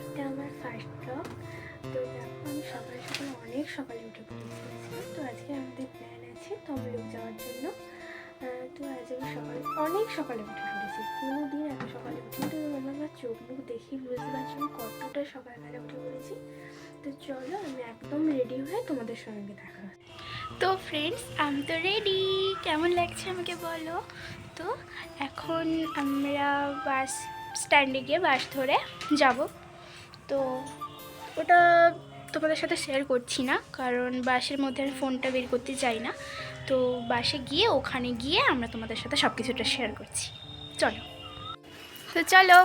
এটা আমার first blog. তো দেখো আমি সকালে সকালে অনেক সকালে উঠে পড়েছিলাম। তো আজকে আমাদের প্ল্যান আছে তমলুক যাওয়ার জন্য। তো আজ আমি অনেক সকালে উঠে পড়েছি, কোনো দিন এত সকালে উঠি। তো আমার চোখ মুখ দেখেই বুঝতে পারছি আমি কতটা সকালবেলা উঠে পড়েছি। তো চলো আমি একদম রেডি হয়ে তোমাদের সঙ্গে দেখা হচ্ছে। তো ফ্রেন্ডস, আমি তো রেডি। কেমন লাগছে আমাকে বলো। তো এখন আমরা বাস স্ট্যান্ডে গিয়ে বাস ধরে যাব। তো ওটা তোমাদের সাথে শেয়ার করছি না, কারণ বাসের মধ্যে আমি ফোনটা বের করতে চাই না। তো বাসে গিয়ে ওখানে গিয়ে আমরা তোমাদের সাথে সব কিছুটা শেয়ার করছি। চলো, তো চলো,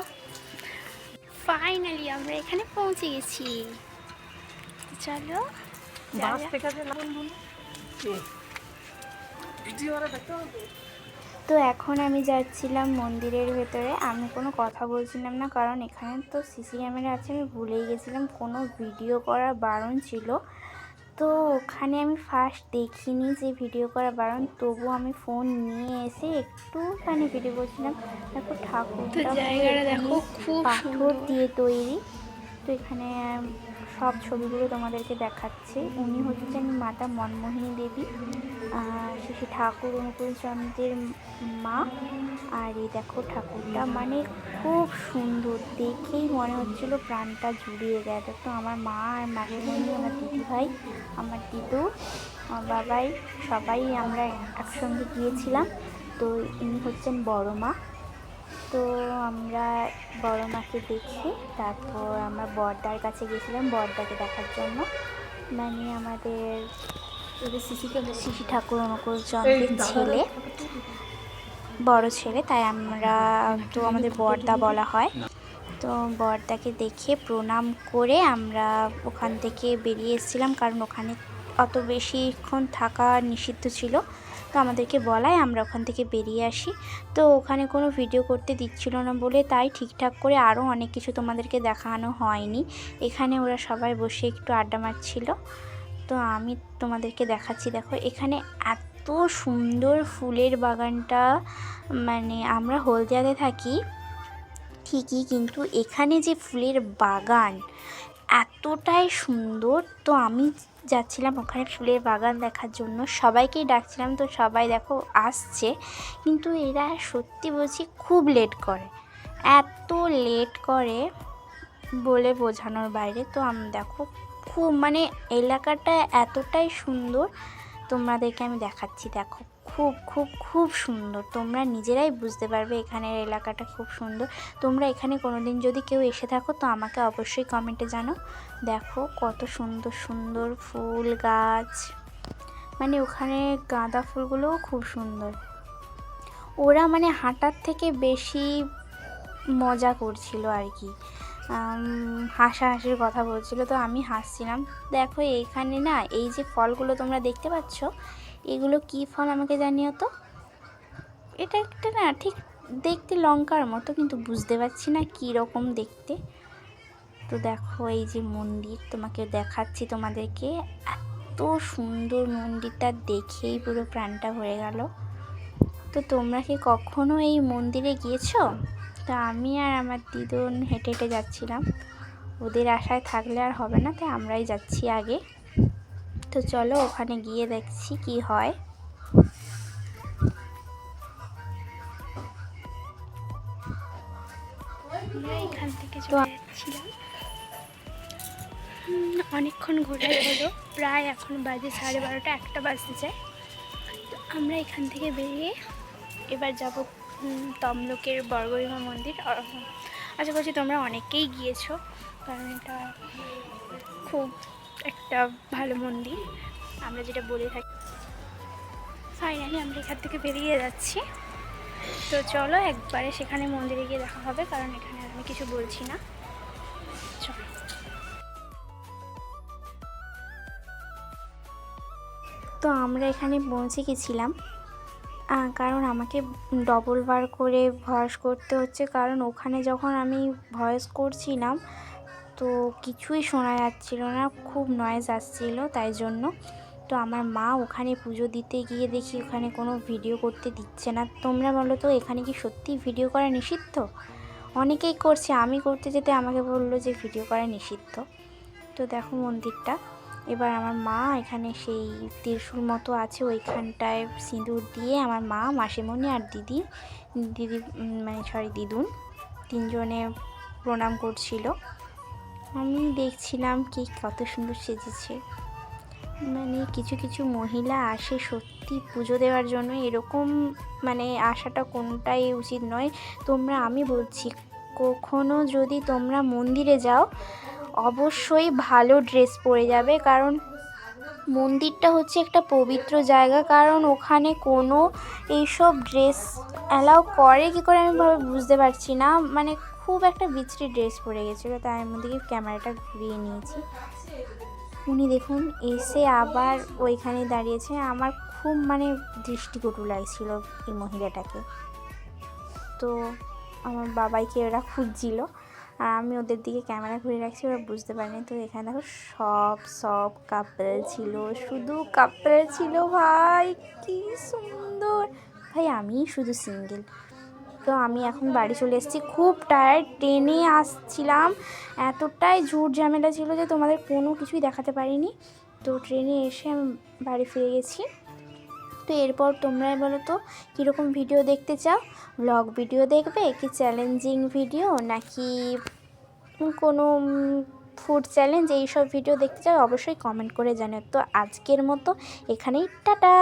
ফাইনালি আমরা এখানে পৌঁছে গেছি। চলো, বাস থেকে তো এখন আমি যাচ্ছিলাম মন্দিরের ভেতরে। আমি কোনো কথা বলছিলাম না, কারণ এখানে তো সিসি ক্যামেরা আছে। আমি ভুলেই গেছিলাম, কোনো ভিডিও করা বারণ ছিল। তো ওখানে আমি ফার্স্ট দেখিনি যে ভিডিও করা বারণ, তবু আমি ফোন নিয়ে এসে একটুখানি ভিডিও করছিলাম। দেখো ঠাকুরটা জায়গাটা দেখো খুব পাথর দিয়ে তৈরি। তো এখানে সব ছবিগুলো তোমাদেরকে দেখাচ্ছি। উনি হচ্ছেন মাতা মনমোহিনী দেবী, শ্রী ঠাকুর অনুকূলচন্দ্রের মা। আর এই দেখো ঠাকুরটা, মানে খুব সুন্দর, দেখেই মনে হচ্ছিল প্রাণটা জুড়িয়ে গেছে। তো আমার মা আর মাসিমণি, আমার দিদিভাই, আমার দিদু, আমার বাবাই, সবাই আমরা একসঙ্গে গিয়েছিলাম। তো ইনি হচ্ছেন বড় মা। তো আমরা বড় মাকে দেখে তারপর আমরা বড়দার কাছে গেছিলাম বড়দাকে দেখার জন্য। মানে আমাদের শিশি ঠাকুর অনুকূলচন্দ্রের ছেলে, বড় ছেলে, তাই আমরা তো আমাদের বড়দা বলা হয়। তো বড়দাকে দেখে প্রণাম করে আমরা ওখান থেকে বেরিয়ে এসেছিলাম, কারণ ওখানে অত বেশিক্ষণ থাকা নিষিদ্ধ ছিল। তো আমাদেরকে বলায় আমরা ওখান থেকে বেরিয়ে আসি। তো ওখানে কোনো ভিডিও করতে দিচ্ছিল না বলে তাই ঠিকঠাক করে আরও অনেক কিছু তোমাদেরকে দেখানো হয়নি। এখানে ওরা সবাই বসে একটু আড্ডা মারছিল। তো আমি তোমাদেরকে দেখাচ্ছি, দেখো এখানে এত সুন্দর ফুলের বাগানটা। মানে আমরা হলদিয়াতে থাকি ঠিকই, কিন্তু এখানে যে ফুলের বাগান এতটাই সুন্দর। তো আমি যাচ্ছিলাম ওখানে ফুলের বাগান দেখার জন্য, সবাইকেই ডাকছিলাম। তো সবাই দেখো আসছে, কিন্তু এরা সত্যি বলছি খুব লেট করে, এত লেট করে বলে বোঝানোর বাইরে। তো আমি দেখো খুব, মানে এলাকাটা এতটাই সুন্দর, তোমাদেরকে আমি দেখাচ্ছি। দেখো খুব খুব খুব সুন্দর, তোমরা নিজেরাই বুঝতে পারবে এখানের এলাকাটা খুব সুন্দর। তোমরা এখানে কোনো দিন যদি কেউ এসে থাকো তো আমাকে অবশ্যই কমেন্টে জানাও। দেখো কত সুন্দর সুন্দর ফুল গাছ, মানে ওখানে গাঁদা ফুলগুলোও খুব সুন্দর। ওরা মানে হাঁটার থেকে বেশি মজা করছিল আর কি, হাসাহাসির কথা বলছিল। তো আমি হাসছিলাম। দেখো এইখানে না, এই যে ফলগুলো তোমরা দেখতে পাচ্ছ, এগুলো কি ফল আমাকে জানিও তো। এটা একটা না ঠিক দেখতে লঙ্কার মতো, কিন্তু বুঝতে পারছি না কী রকম দেখতে। তো দেখো এই যে মন্দির, তোমাকে দেখাচ্ছি তোমাদেরকে। এত সুন্দর মন্দিরটা, দেখেই পুরো প্রাণটা ভরে গেল। তো তোমরা কি কখনো এই মন্দিরে গিয়েছো? তো আমি আর আমার দিদুন হেঁটে হেঁটে যাচ্ছিলাম। ওদের আশায় থাকলে আর হবে না, তাই আমরাই যাচ্ছি আগে। তো চলো ওখানে গিয়ে দেখছি কি হয়। আমরা এখান থেকে চলে যাচ্ছিলাম। অনেকক্ষণ ঘোরা হলো, প্রায় এখন বাজে 12:30, 1টা বাজতে চায়। তো আমরা এখান থেকে বেরিয়ে এবার যাব তমলুকের বর্গভীমা মন্দির। আশা করছি তোমরা অনেকেই গিয়েছো, কারণ এটা খুব একটা ভালো মন্দির, আমরা যেটা বলে থাকি। ফাইনালি আমরা এখান থেকে বেরিয়ে যাচ্ছি। তো চলো একবারে সেখানে মন্দিরে গিয়ে দেখা হবে, কারণ এখানে আমি কিছু বলছি না। চলো। তো আমরা এখানে পৌঁছে গেছিলাম, কারণ আমাকে ডবল বার করে ভয়েস করতে হচ্ছে, কারণ ওখানে যখন আমি ভয়েস করছিলাম তো কিছুই শোনা যাচ্ছিল না, খুব নয়েজ আসছিল, তাই জন্য। তো আমার মা ওখানে পুজো দিতে গিয়ে দেখি ওখানে কোনো ভিডিও করতে দিচ্ছে না। তোমরা বলো তো এখানে কি সত্যি ভিডিও করা নিষিদ্ধ? অনেকেই করছে, আমি করতে যেতে আমাকে বললো যে ভিডিও করা নিষিদ্ধ। তো দেখো মন্দিরটা। এবার আমার মা এখানে সেই ত্রিশূল মতো আছে ওইখানটায় সিঁদুর দিয়ে আমার মা, মাসিমণি আর দিদি দিদুন তিনজনে প্রণাম করছিল। আমি দেখছিলাম কি কত সুন্দর সেজেছে। মানে কিছু কিছু মহিলা আসে সত্যি পুজো দেওয়ার জন্য, এরকম মানে আসাটা কোনটাই উচিত নয়। আমি বলছি কখনো যদি তোমরা মন্দিরে যাও অবশ্যই ভালো ড্রেস পরে যাবে, কারণ মন্দিরটা হচ্ছে একটা পবিত্র জায়গা। কারণ ওখানে কোনো এইসব ড্রেস অ্যালাউ করে কি করে আমি বুঝতে পারছি না। মানে খুব একটা বিশ্রী ড্রেস পরে গেছিলো, তাই আমি দিকে ক্যামেরাটা ঘুরিয়ে নিয়েছি। উনি দেখুন এসে আবার ওইখানে দাঁড়িয়েছে। আমার খুব মানে দৃষ্টিকটু লাগছিল এই মহিলাটাকে। তো আমার বাবাইকে ওরা খুঁজছিল আর আমি ওদের দিকে ক্যামেরা ঘুরে রাখছি, ওরা বুঝতে পারেনি। তো এখানে দেখো সব কাপল ছিল, শুধু কাপল ছিল। ভাই কি সুন্দর! ভাই আমি শুধু সিঙ্গেল। তো আমি এখন বাড়ি চলে এসেছি, খুব টায়ার্ড। ট্রেনে আসছিলাম, এতটাই ঝুট ঝামেলা ছিল যে তোমাদের কোনো কিছুই দেখাতে পারিনি। তো ট্রেনে এসে আমি বাড়ি ফিরে গেছি। তো এরপর তোমরাই বলো তো কীরকম ভিডিও দেখতে চাও? ব্লগ ভিডিও দেখবে কি চ্যালেঞ্জিং ভিডিও, নাকি কোনো ফুড চ্যালেঞ্জ, এইসব ভিডিও দেখতে চাও? অবশ্যই কমেন্ট করে জানাও। তো আজকের মতো এখানেই টাটা।